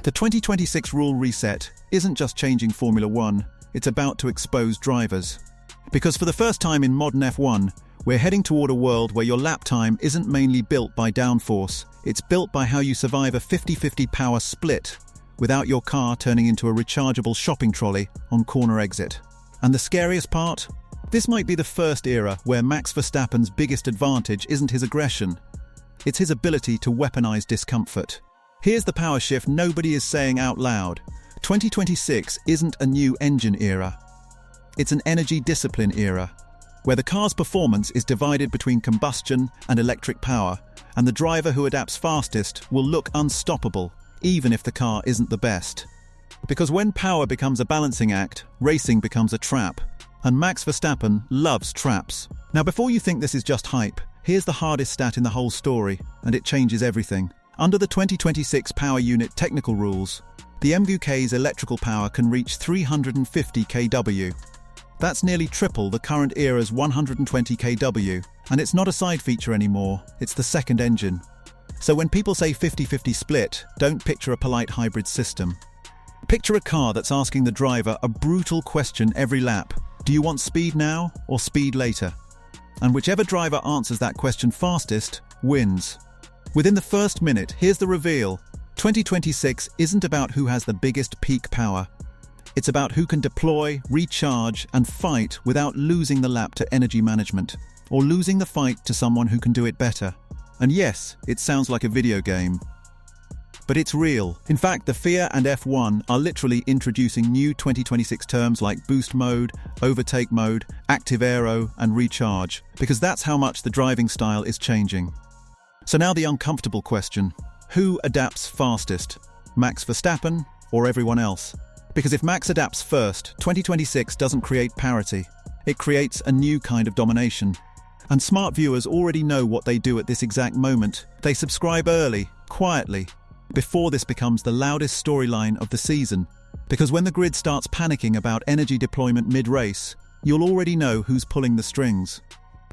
The 2026 rule reset isn't just changing Formula One, it's about to expose drivers. Because for the first time in modern F1, we're heading toward a world where your lap time isn't mainly built by downforce, it's built by how you survive a 50-50 power split without your car turning into a rechargeable shopping trolley on corner exit. And the scariest part? This might be the first era where Max Verstappen's biggest advantage isn't his aggression, it's his ability to weaponize discomfort. Here's the power shift nobody is saying out loud. 2026 isn't a new engine era. It's an energy discipline era, where the car's performance is divided between combustion and electric power, and the driver who adapts fastest will look unstoppable, even if the car isn't the best. Because when power becomes a balancing act, racing becomes a trap. And Max Verstappen loves traps. Now before you think this is just hype, here's the hardest stat in the whole story, and it changes everything. Under the 2026 power unit technical rules, the MGU-K's electrical power can reach 350 kW. That's nearly triple the current era's 120 kW, and it's not a side feature anymore, it's the second engine. So when people say 50-50 split, don't picture a polite hybrid system. Picture a car that's asking the driver a brutal question every lap. Do you want speed now or speed later? And whichever driver answers that question fastest wins. Within the first minute, here's the reveal. 2026 isn't about who has the biggest peak power. It's about who can deploy, recharge, and fight without losing the lap to energy management, or losing the fight to someone who can do it better. And yes, it sounds like a video game, but it's real. In fact, the FIA and F1 are literally introducing new 2026 terms like boost mode, overtake mode, active aero, and recharge, because that's how much the driving style is changing. So now the uncomfortable question: who adapts fastest, Max Verstappen or everyone else? Because if Max adapts first, 2026 doesn't create parity. It creates a new kind of domination. And smart viewers already know what they do at this exact moment. They subscribe early, quietly, before this becomes the loudest storyline of the season. Because when the grid starts panicking about energy deployment mid-race, you'll already know who's pulling the strings.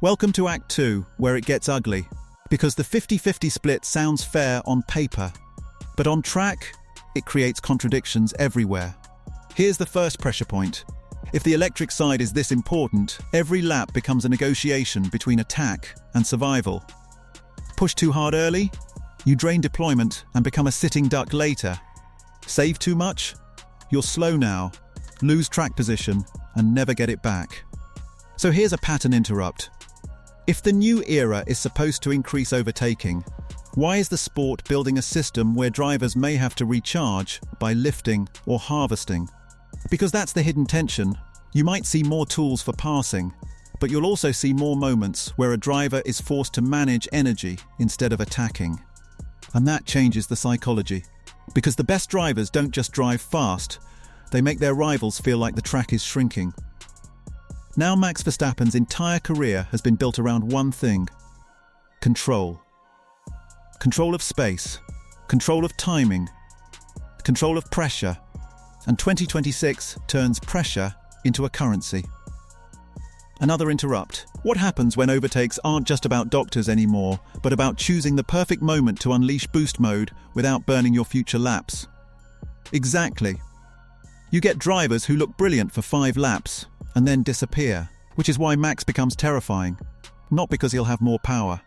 Welcome to Act 2, where it gets ugly. Because the 50-50 split sounds fair on paper, but on track, it creates contradictions everywhere. Here's the first pressure point. If the electric side is this important, every lap becomes a negotiation between attack and survival. Push too hard early, you drain deployment and become a sitting duck later. Save too much, you're slow now, lose track position, and never get it back. So here's a pattern interrupt. If the new era is supposed to increase overtaking, why is the sport building a system where drivers may have to recharge by lifting or harvesting? Because that's the hidden tension. You might see more tools for passing, but you'll also see more moments where a driver is forced to manage energy instead of attacking. And that changes the psychology. Because the best drivers don't just drive fast, they make their rivals feel like the track is shrinking. Now Max Verstappen's entire career has been built around one thing: control. Control of space, control of timing, control of pressure, and 2026 turns pressure into a currency. Another interrupt. What happens when overtakes aren't just about doctors anymore, but about choosing the perfect moment to unleash boost mode without burning your future laps? Exactly. You get drivers who look brilliant for 5 laps and then disappear, which is why Max becomes terrifying. Not because he'll have more power,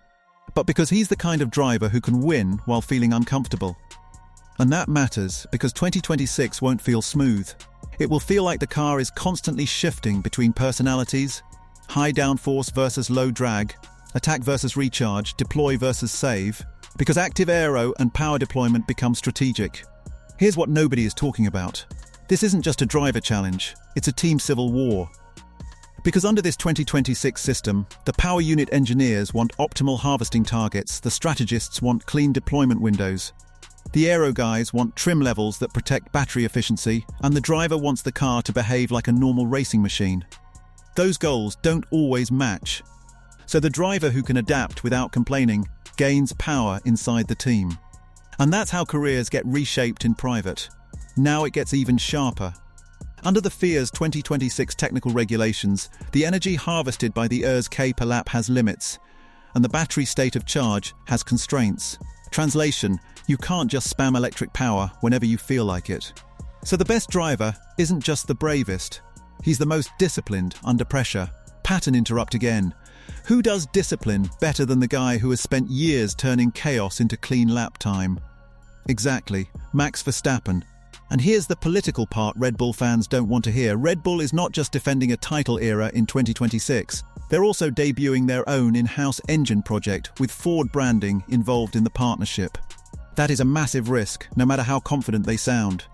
but because he's the kind of driver who can win while feeling uncomfortable. And that matters because 2026 won't feel smooth. It will feel like the car is constantly shifting between personalities, high downforce versus low drag, attack versus recharge, deploy versus save, because active aero and power deployment become strategic. Here's what nobody is talking about. This isn't just a driver challenge, it's a team civil war. Because under this 2026 system, the power unit engineers want optimal harvesting targets, the strategists want clean deployment windows, the aero guys want trim levels that protect battery efficiency, and the driver wants the car to behave like a normal racing machine. Those goals don't always match. So the driver who can adapt without complaining gains power inside the team. And that's how careers get reshaped in private. Now it gets even sharper. Under the FIA's 2026 technical regulations, the energy harvested by the ERS-K per lap has limits, and the battery state of charge has constraints. Translation, you can't just spam electric power whenever you feel like it. So the best driver isn't just the bravest. He's the most disciplined under pressure. Pattern interrupt again. Who does discipline better than the guy who has spent years turning chaos into clean lap time? Exactly, Max Verstappen. And here's the political part Red Bull fans don't want to hear. Red Bull is not just defending a title era in 2026. They're also debuting their own in-house engine project with Ford branding involved in the partnership. That is a massive risk, no matter how confident they sound.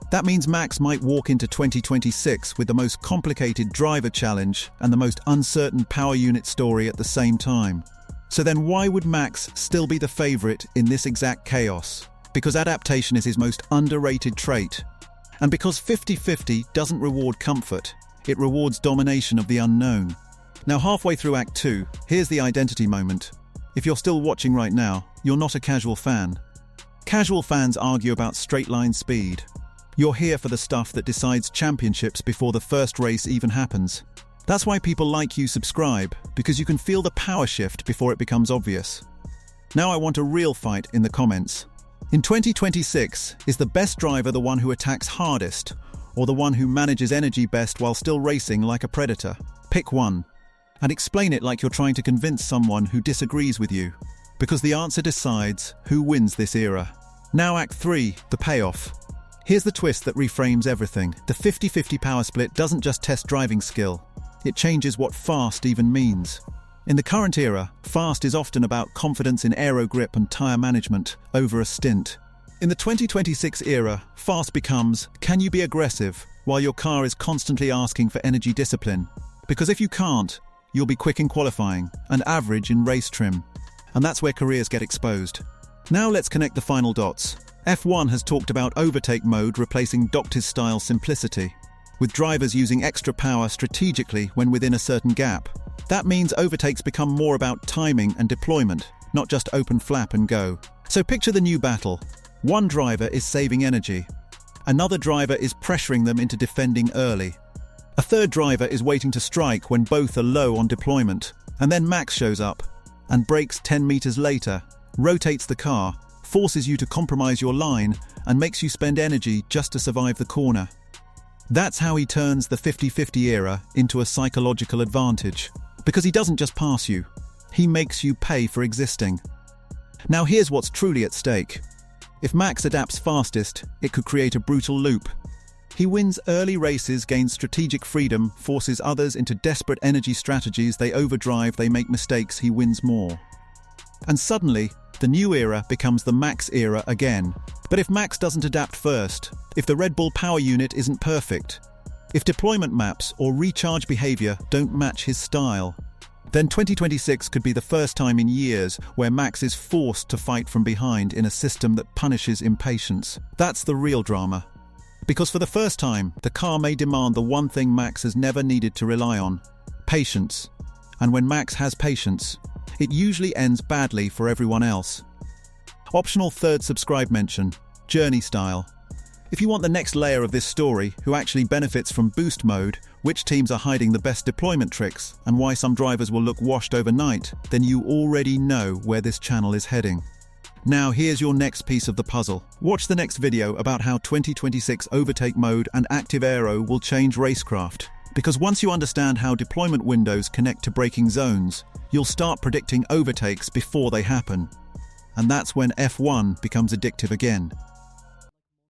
That means Max might walk into 2026 with the most complicated driver challenge and the most uncertain power unit story at the same time. So then why would Max still be the favorite in this exact chaos? Because adaptation is his most underrated trait. And because 50-50 doesn't reward comfort, it rewards domination of the unknown. Now halfway through Act 2, here's the identity moment. If you're still watching right now, you're not a casual fan. Casual fans argue about straight-line speed. You're here for the stuff that decides championships before the first race even happens. That's why people like you subscribe, because you can feel the power shift before it becomes obvious. Now I want a real fight in the comments. In 2026, is the best driver the one who attacks hardest, or the one who manages energy best while still racing like a predator? Pick one. And explain it like you're trying to convince someone who disagrees with you. Because the answer decides who wins this era. Now Act 3, the payoff. Here's the twist that reframes everything. The 50-50 power split doesn't just test driving skill. It changes what fast even means. In the current era, fast is often about confidence in aero grip and tyre management over a stint. In the 2026 era, fast becomes, can you be aggressive while your car is constantly asking for energy discipline? Because if you can't, you'll be quick in qualifying and average in race trim. And that's where careers get exposed. Now let's connect the final dots. F1 has talked about Overtake Mode replacing Doctors-style simplicity, with drivers using extra power strategically when within a certain gap. That means overtakes become more about timing and deployment, not just open flap and go. So picture the new battle. One driver is saving energy. Another driver is pressuring them into defending early. A third driver is waiting to strike when both are low on deployment. And then Max shows up and brakes 10 meters later, rotates the car, forces you to compromise your line, and makes you spend energy just to survive the corner. That's how he turns the 50-50 era into a psychological advantage. Because he doesn't just pass you, he makes you pay for existing. Now here's what's truly at stake. If Max adapts fastest, it could create a brutal loop. He wins early races, gains strategic freedom, forces others into desperate energy strategies, they overdrive, they make mistakes, he wins more. And suddenly, the new era becomes the Max era again. But if Max doesn't adapt first, if the Red Bull power unit isn't perfect, if deployment maps or recharge behavior don't match his style, then 2026 could be the first time in years where Max is forced to fight from behind in a system that punishes impatience. That's the real drama. Because for the first time, the car may demand the one thing Max has never needed to rely on: patience. And when Max has patience, it usually ends badly for everyone else. Optional third subscribe mention, journey style. If you want the next layer of this story, who actually benefits from boost mode, which teams are hiding the best deployment tricks, and why some drivers will look washed overnight, then you already know where this channel is heading. Now here's your next piece of the puzzle. Watch the next video about how 2026 Overtake Mode and Active Aero will change racecraft. Because once you understand how deployment windows connect to braking zones, you'll start predicting overtakes before they happen. And that's when F1 becomes addictive again.